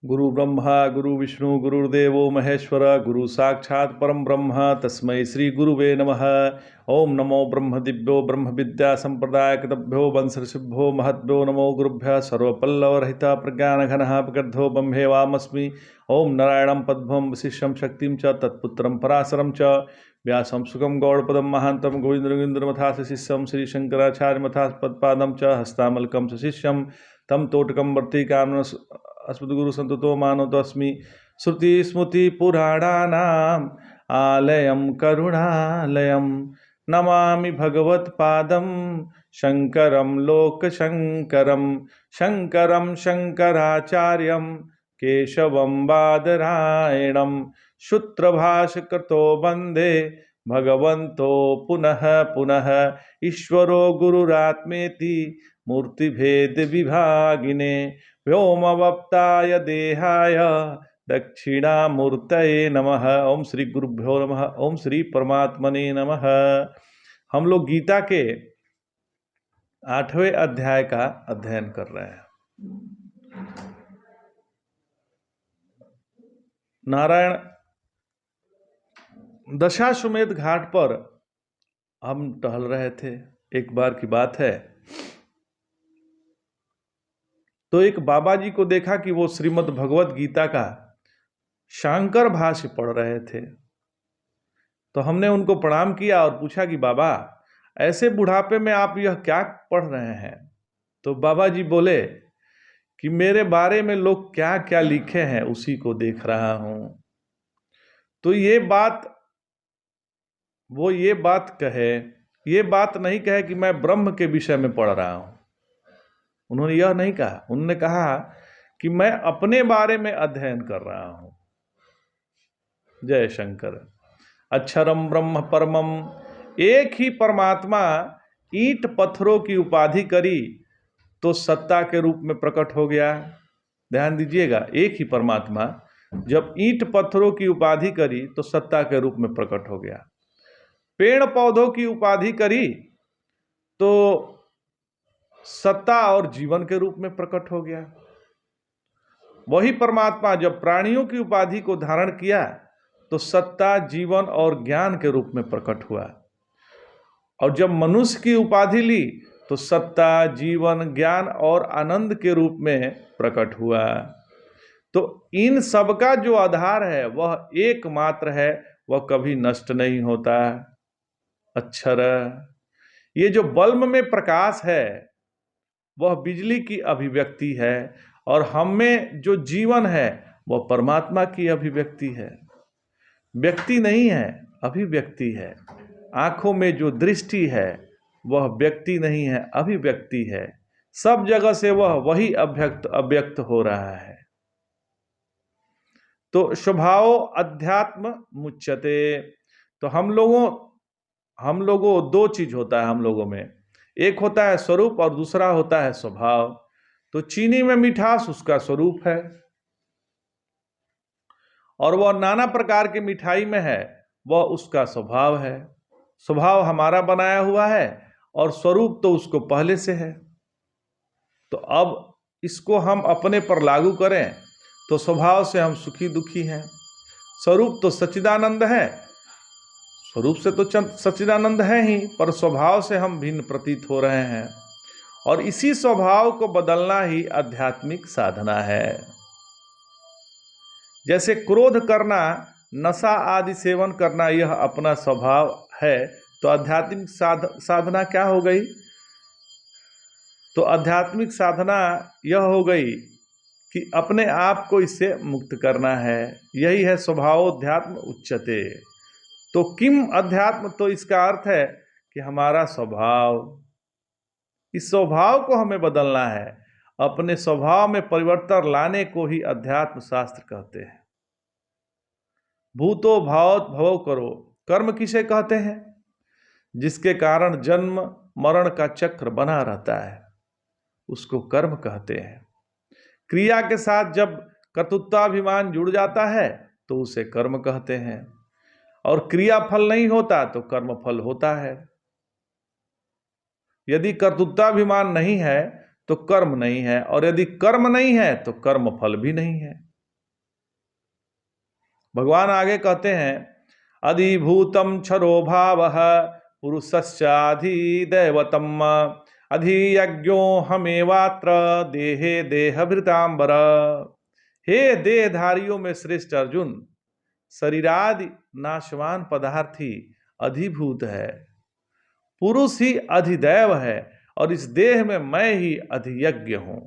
गुरु ब्रह्मा गुरु विष्णु गुरुर्देवो महेश्वर गुरु साक्षात् परम ब्रह्म तस्मै श्री गुरुवे नमः। ओम नमो ब्रह्म दिव्यो ब्रह्म विद्या संप्रदाय कृतभ्यो वंश ऋषिभ्यो महद्भ्यो नमो गुरुभ्यः सर्वपल्लवरहित प्रज्ञानघनः प्रगर्धो ब्रह्मेवामस्मि। ओम नारायणं पद्मं वसिष्ठं शक्तिं च तत्पुत्रं पराशरं च व्यासं सुगं गौड़पदं महान्तं गोविन्दरवीन्द्रमथास्य शिष्यं श्रीशंकराचार्यमथास्पदपादं च हस्तामलकं च शिष्यं तम तोटकं वर्तिकामन अस्मद्गुरु संततो मानतोऽस्मि। श्रुति स्मृति पुराणानाम् आलयं करुणालयं नमामि भगवत्पादं शंकरं लोकशंकरं शंकरं शंकराचार्यं केशवं बादरायणं सूत्रभाष्यकृतो वन्दे भगवन्तो पुनः पुनः। ईश्वरो गुरुरात्मेति मूर्तिभेद विभागिने व्योमवप्ताय देहाय दक्षिणामूर्तये नमः। ओम श्री गुरुभ्यो नमः। ओम श्री परमात्मने नमः। हम लोग गीता के 8वें अध्याय का अध्ययन कर रहे हैं। नारायण दशाश्वमेध घाट पर हम टहल रहे थे। एक बार की बात है, तो एक बाबा जी को देखा कि वो श्रीमद् भगवत गीता का शांकर भाष्य पढ़ रहे थे। तो हमने उनको प्रणाम किया और पूछा कि बाबा, ऐसे बुढ़ापे में आप यह क्या पढ़ रहे हैं? तो बाबा जी बोले कि मेरे बारे में लोग क्या क्या लिखे हैं उसी को देख रहा हूं। तो ये बात कहे, ये बात नहीं कहे कि मैं ब्रह्म के विषय में पढ़ रहा हूं। उन्होंने यह नहीं कहा। उन्होंने कहा कि मैं अपने बारे में अध्ययन कर रहा हूं। जय शंकर। अक्षरम ब्रह्म परमम, एक ही परमात्मा ईंट पत्थरों की उपाधि करी तो सत्ता के रूप में प्रकट हो गया। ध्यान दीजिएगा, एक ही परमात्मा जब ईंट पत्थरों की उपाधि करी तो सत्ता के रूप में प्रकट हो गया। पेड़ पौधों की उपाधि करी तो सत्ता और जीवन के रूप में प्रकट हो गया। वही परमात्मा जब प्राणियों की उपाधि को धारण किया तो सत्ता, जीवन और ज्ञान के रूप में प्रकट हुआ। और जब मनुष्य की उपाधि ली तो सत्ता, जीवन, ज्ञान और आनंद के रूप में प्रकट हुआ। तो इन सबका जो आधार है वह एकमात्र है, वह कभी नष्ट नहीं होता। अक्षर, ये जो बल्ब में प्रकाश है वह बिजली की अभिव्यक्ति है, और हम में जो जीवन है वह परमात्मा की अभिव्यक्ति है। व्यक्ति नहीं है, अभिव्यक्ति है। आंखों में जो दृष्टि है वह व्यक्ति नहीं है, अभिव्यक्ति है। सब जगह से वह वही अव्यक्त हो रहा है। तो स्वभाव अध्यात्म मुच्यते। तो हम लोगों दो चीज होता है हम लोगों में, एक होता है स्वरूप और दूसरा होता है स्वभाव। तो चीनी में मिठास उसका स्वरूप है, और वह नाना प्रकार की मिठाई में है वह उसका स्वभाव है। स्वभाव हमारा बनाया हुआ है और स्वरूप तो उसको पहले से है। तो अब इसको हम अपने पर लागू करें तो स्वभाव से हम सुखी दुखी हैं। स्वरूप तो सच्चिदानंद है, स्वरूप से तो सच्चिदानंद है ही, पर स्वभाव से हम भिन्न प्रतीत हो रहे हैं। और इसी स्वभाव को बदलना ही आध्यात्मिक साधना है। जैसे क्रोध करना, नशा आदि सेवन करना यह अपना स्वभाव है, तो आध्यात्मिक साधना क्या हो गई? तो आध्यात्मिक साधना यह हो गई कि अपने आप को इससे मुक्त करना है। यही है स्वभावोध्यात्म उच्यते। तो किम अध्यात्म, तो इसका अर्थ है कि हमारा स्वभाव, इस स्वभाव को हमें बदलना है। अपने स्वभाव में परिवर्तन लाने को ही अध्यात्म शास्त्र कहते हैं। भूतो भावत भवो करो, कर्म किसे कहते हैं? जिसके कारण जन्म मरण का चक्र बना रहता है उसको कर्म कहते हैं। क्रिया के साथ जब कर्तृत्वाभिमान जुड़ जाता है तो उसे कर्म कहते हैं, और क्रिया फल नहीं होता तो कर्म फल होता है। यदि कर्तृत्वाभिमान नहीं है तो कर्म नहीं है, और यदि कर्म नहीं है तो कर्म फल भी नहीं है। भगवान आगे कहते हैं, अधिभूतम क्षरो भावः पुरुषस्याधिदैवतम् अधियज्ञो हमेवात्र देहे देहभृतांबर। हे देहधारियों में श्रेष्ठ अर्जुन, शरीरादि नाशवान पदार्थ ही अधिभूत है, पुरुष ही अधिदैव है, और इस देह में मैं ही अधियज्ञ हूं।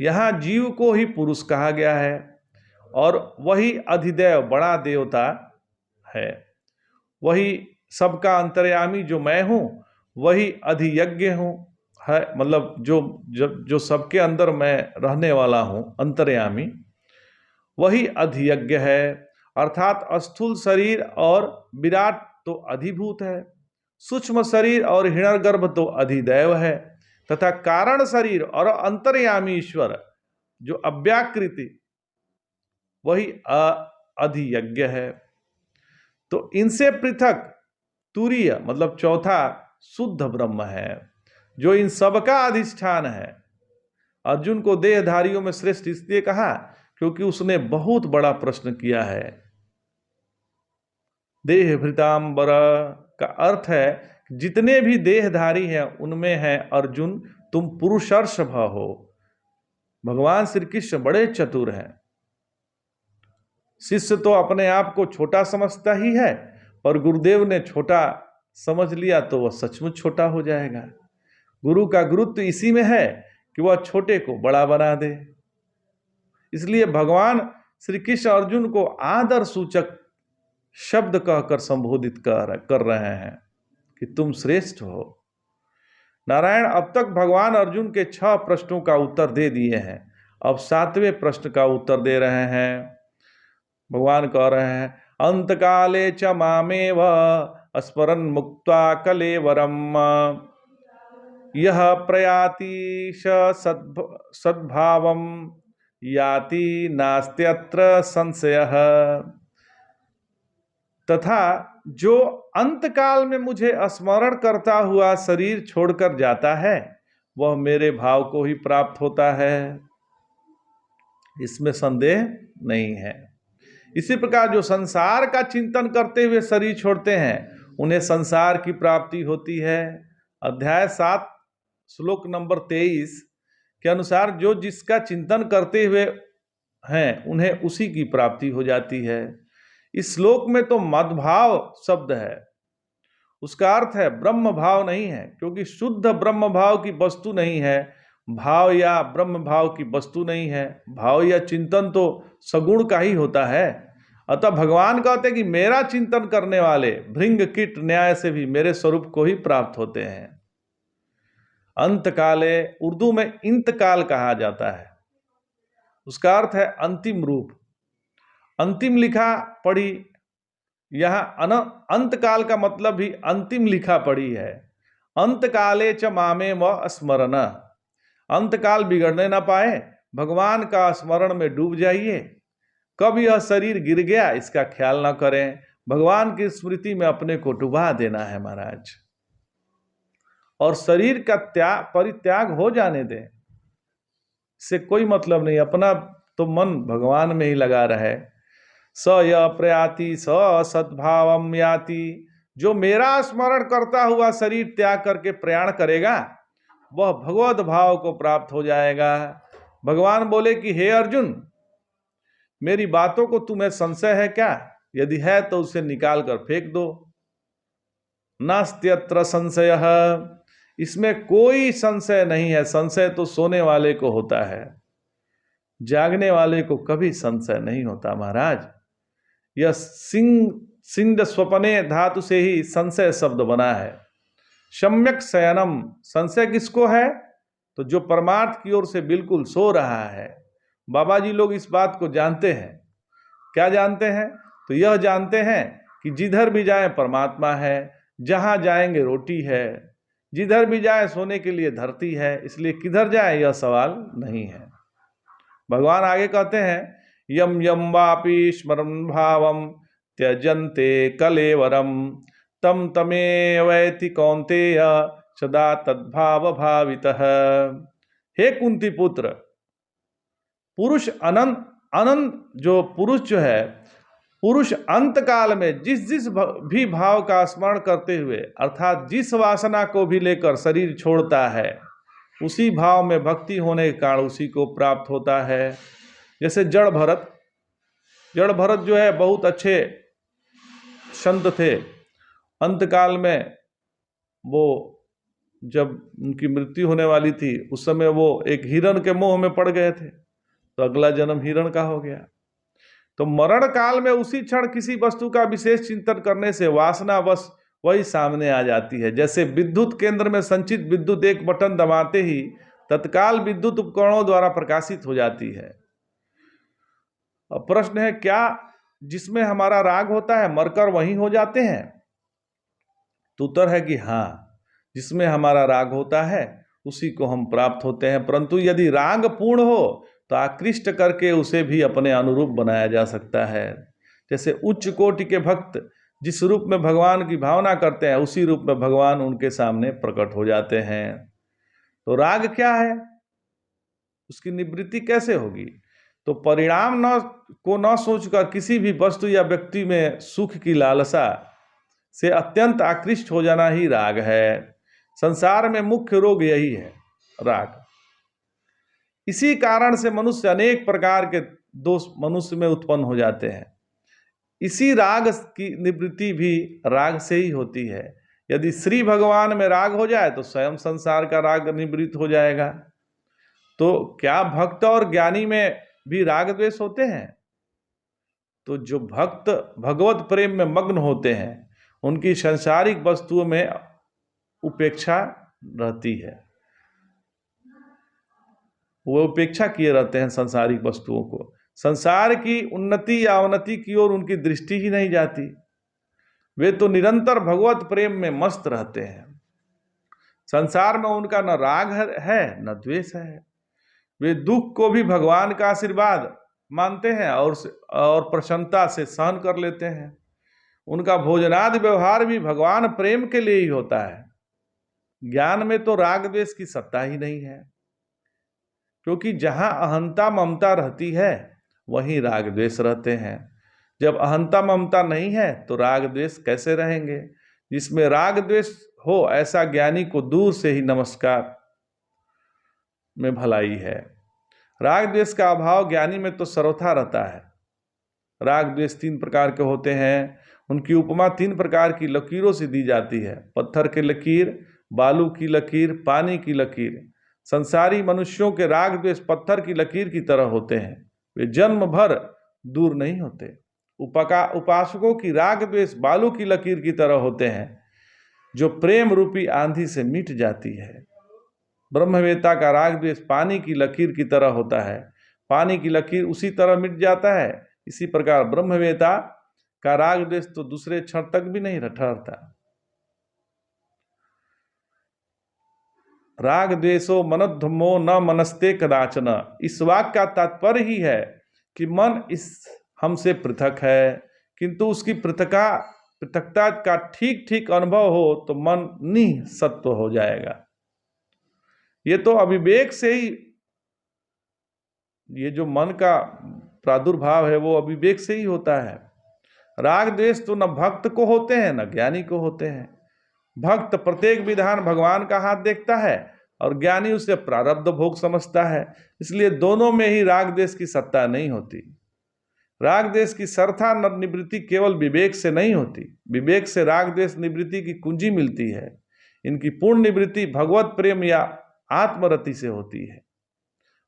यहां जीव को ही पुरुष कहा गया है, और वही अधिदैव बड़ा देवता है, वही सबका अंतर्यामी जो मैं हूं, वही अधियज्ञ हूं है, मतलब जो सबके अंदर मैं रहने वाला हूं, अंतर्यामी, वही अधियज्ञ है। अर्थात स्थूल शरीर और विराट तो अधिभूत है, सूक्ष्म शरीर और हिरण्यगर्भ तो अधिदैव है, तथा कारण शरीर और अंतर्यामी ईश्वर जो अव्याकृति, वही अधियज्ञ है। तो इनसे पृथक तुरीय मतलब चौथा शुद्ध ब्रह्म है, जो इन सबका अधिष्ठान है। अर्जुन को देहधारियों में श्रेष्ठ इसलिए कहा क्योंकि उसने बहुत बड़ा प्रश्न किया है। देहभृतांबर का अर्थ है जितने भी देहधारी हैं उनमें है अर्जुन तुम पुरुषर्षभ हो। भगवान श्री कृष्ण बड़े चतुर हैं। शिष्य तो अपने आप को छोटा समझता ही है, पर गुरुदेव ने छोटा समझ लिया तो वह सचमुच छोटा हो जाएगा। गुरु का गुरुत्व इसी में है कि वह छोटे को बड़ा बना दे। इसलिए भगवान श्री कृष्ण अर्जुन को आदर सूचक शब्द कहकर संबोधित कर रहे हैं कि तुम श्रेष्ठ हो। नारायण अब तक भगवान अर्जुन के 6 प्रश्नों का उत्तर दे दिए हैं, अब 7वें प्रश्न का उत्तर दे रहे हैं। भगवान कह रहे हैं, अंतकाले च मामेव स्मरन् मुक्त्वा कलेवरम् यः प्रयाति सद्भावम् याति नास्त्यत्र संशयः। तथा जो अंतकाल में मुझे स्मरण करता हुआ शरीर छोड़कर जाता है वह मेरे भाव को ही प्राप्त होता है, इसमें संदेह नहीं है। इसी प्रकार जो संसार का चिंतन करते हुए शरीर छोड़ते हैं उन्हें संसार की प्राप्ति होती है। अध्याय 7 श्लोक नंबर 23 के अनुसार जो जिसका चिंतन करते हुए हैं उन्हें उसी की प्राप्ति हो जाती है। इस श्लोक में तो मद्भाव शब्द है, उसका अर्थ है ब्रह्म भाव नहीं है, क्योंकि शुद्ध ब्रह्म भाव की वस्तु नहीं है, भाव या ब्रह्म भाव की वस्तु नहीं है। भाव या चिंतन तो सगुण का ही होता है। अतः भगवान कहते हैं कि मेरा चिंतन करने वाले भृंग कीट न्याय से भी मेरे स्वरूप को ही प्राप्त होते हैं। अंतकाले उर्दू में इंतकाल कहा जाता है, उसका अर्थ है अंतिम रूप। अंतिम लिखा पढ़ी, यहाँ अंतकाल का मतलब भी अंतिम लिखा पढ़ी है। अंतकाले च मामे व स्मरण, अंतकाल बिगड़ने ना पाए, भगवान का स्मरण में डूब जाइए। कब यह शरीर गिर गया इसका ख्याल ना करें, भगवान की स्मृति में अपने को डुबा देना है महाराज। और शरीर का परित्याग हो जाने दें, इससे कोई मतलब नहीं, अपना तो मन भगवान में ही लगा रहे। स य प्रयाति स सद्भावम याति, जो मेरा स्मरण करता हुआ शरीर त्याग करके प्रयाण करेगा वह भगवत भाव को प्राप्त हो जाएगा। भगवान बोले कि हे अर्जुन, मेरी बातों को तुम्हें संशय है क्या? यदि है तो उसे निकाल कर फेंक दो। नास्त्यत्र संशयः, इसमें कोई संशय नहीं है। संशय तो सोने वाले को होता है, जागने वाले को कभी संशय नहीं होता महाराज। यह सिंध स्वपने धातु से ही संशय शब्द बना है। सम्यक शयनम, संशय किसको है? तो जो परमार्थ की ओर से बिल्कुल सो रहा है। बाबा जी लोग इस बात को जानते हैं। क्या जानते हैं? तो यह जानते हैं कि जिधर भी जाएं परमात्मा है, जहां जाएंगे रोटी है, जिधर भी जाए सोने के लिए धरती है, इसलिए किधर जाए यह सवाल नहीं है। भगवान आगे कहते हैं, यम यम वापि स्मरन् भावम त्यजन्ते कलेवरम तम तमेवैति कौन्तेय सदा तद्भाव भावितः। हे कुंती पुत्र, पुरुष अनंत अनंत जो पुरुष जो है, पुरुष अंत काल में जिस जिस भी भाव का स्मरण करते हुए अर्थात जिस वासना को भी लेकर शरीर छोड़ता है, उसी भाव में भक्ति होने के कारण उसी को प्राप्त होता है। जैसे जड़ भरत जो है बहुत अच्छे संत थे। अंतकाल में वो जब उनकी मृत्यु होने वाली थी उस समय वो एक हिरण के मोह में पड़ गए थे, तो अगला जन्म हिरण का हो गया। तो मरण काल में उसी क्षण किसी वस्तु का विशेष चिंतन करने से वासना बस वही सामने आ जाती है। जैसे विद्युत केंद्र में संचित विद्युत एक बटन दबाते ही तत्काल विद्युत उपकरणों द्वारा प्रकाशित हो जाती है। अब प्रश्न है, क्या जिसमें हमारा राग होता है मरकर वहीं हो जाते हैं? तो उत्तर है कि हाँ, जिसमें हमारा राग होता है उसी को हम प्राप्त होते हैं। परंतु यदि राग पूर्ण हो तो आकृष्ट करके उसे भी अपने अनुरूप बनाया जा सकता है। जैसे उच्च कोटि के भक्त जिस रूप में भगवान की भावना करते हैं उसी रूप में भगवान उनके सामने प्रकट हो जाते हैं। तो राग क्या है, उसकी निवृत्ति कैसे होगी? तो परिणाम न सोचकर किसी भी वस्तु या व्यक्ति में सुख की लालसा से अत्यंत आकृष्ट हो जाना ही राग है। संसार में मुख्य रोग यही है, राग। इसी कारण से मनुष्य अनेक प्रकार के दोष मनुष्य में उत्पन्न हो जाते हैं। इसी राग की निवृत्ति भी राग से ही होती है। यदि श्री भगवान में राग हो जाए तो स्वयं संसार का राग निवृत्त हो जाएगा। तो क्या भक्त और ज्ञानी में भी राग द्वेष होते हैं? तो जो भक्त भगवत प्रेम में मग्न होते हैं उनकी सांसारिक वस्तुओं में उपेक्षा रहती है, वो उपेक्षा किए रहते हैं सांसारिक वस्तुओं को। संसार की उन्नति या अवनति की ओर उनकी दृष्टि ही नहीं जाती। वे तो निरंतर भगवत प्रेम में मस्त रहते हैं। संसार में उनका न राग है न द्वेष है। वे दुख को भी भगवान का आशीर्वाद मानते हैं और प्रसन्नता से सहन कर लेते हैं। उनका भोजनादि व्यवहार भी भगवान प्रेम के लिए ही होता है। ज्ञान में तो राग द्वेष की सत्ता ही नहीं है, क्योंकि जहां अहंता ममता रहती है वहीं राग द्वेष रहते हैं। जब अहंता ममता नहीं है तो राग द्वेष कैसे रहेंगे? जिसमें राग द्वेष हो ऐसा ज्ञानी को दूर से ही नमस्कार में भलाई है। राग द्वेष का अभाव ज्ञानी में तो सर्वथा रहता है। राग द्वेष 3 प्रकार के होते हैं। उनकी उपमा 3 प्रकार की लकीरों से दी जाती है। पत्थर की लकीर, बालू की लकीर, पानी की लकीर। संसारी मनुष्यों के राग द्वेष पत्थर की लकीर की तरह होते हैं, वे जन्म भर दूर नहीं होते। उपासकों की राग द्वेष बालू की लकीर की तरह होते हैं, जो प्रेम रूपी आंधी से मिट जाती है। ब्रह्मवेत्ता का राग द्वेष पानी की लकीर की तरह होता है, पानी की लकीर उसी तरह मिट जाता है। इसी प्रकार ब्रह्मवेत्ता का राग द्वेष तो दूसरे क्षण तक भी नहीं ठहरता। राग द्वेषो मनोधम्मो न मनस्ते कदाचन। इस वाक्य का तात्पर्य ही है कि मन इस हमसे पृथक है, किंतु उसकी पृथकता का ठीक ठीक अनुभव हो तो मन निःसत्व हो जाएगा। ये तो अविवेक से ही, ये जो मन का प्रादुर्भाव है वो अविवेक से ही होता है। राग द्वेष तो न भक्त को होते हैं न ज्ञानी को होते हैं। भक्त प्रत्येक विधान भगवान का हाथ देखता है और ज्ञानी उसे प्रारब्ध भोग समझता है। इसलिए दोनों में ही राग द्वेष की सत्ता नहीं होती। राग द्वेष की सर्वथा निवृत्ति केवल विवेक से नहीं होती। विवेक से राग द्वेष निवृत्ति की कुंजी मिलती है। इनकी पूर्ण निवृत्ति भगवत प्रेम या आत्मरति से होती है।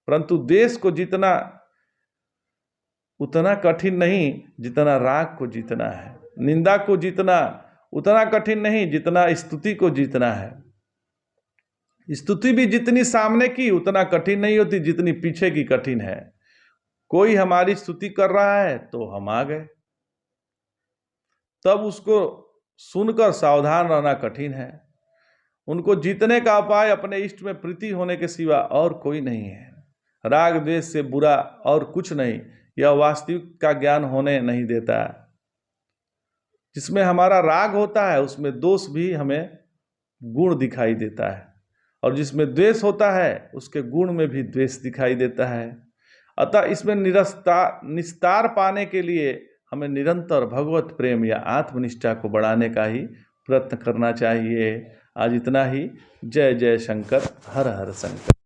परंतु द्वेष को जीतना उतना कठिन नहीं जितना राग को जीतना है। निंदा को जीतना उतना कठिन नहीं जितना स्तुति को जीतना है। स्तुति भी जितनी सामने की उतना कठिन नहीं होती जितनी पीछे की कठिन है। कोई हमारी स्तुति कर रहा है तो हम आ गए, तब उसको सुनकर सावधान रहना कठिन है। उनको जीतने का उपाय अपने इष्ट में प्रीति होने के सिवा और कोई नहीं है। राग द्वेष से बुरा और कुछ नहीं, यह वास्तविक का ज्ञान होने नहीं देता। जिसमें हमारा राग होता है उसमें दोष भी हमें गुण दिखाई देता है, और जिसमें द्वेष होता है उसके गुण में भी द्वेष दिखाई देता है। अतः इसमें निस्तार पाने के लिए हमें निरंतर भगवत प्रेम या आत्मनिष्ठा को बढ़ाने का ही प्रयत्न करना चाहिए। आज इतना ही। जय जय शंकर, हर हर शंकर।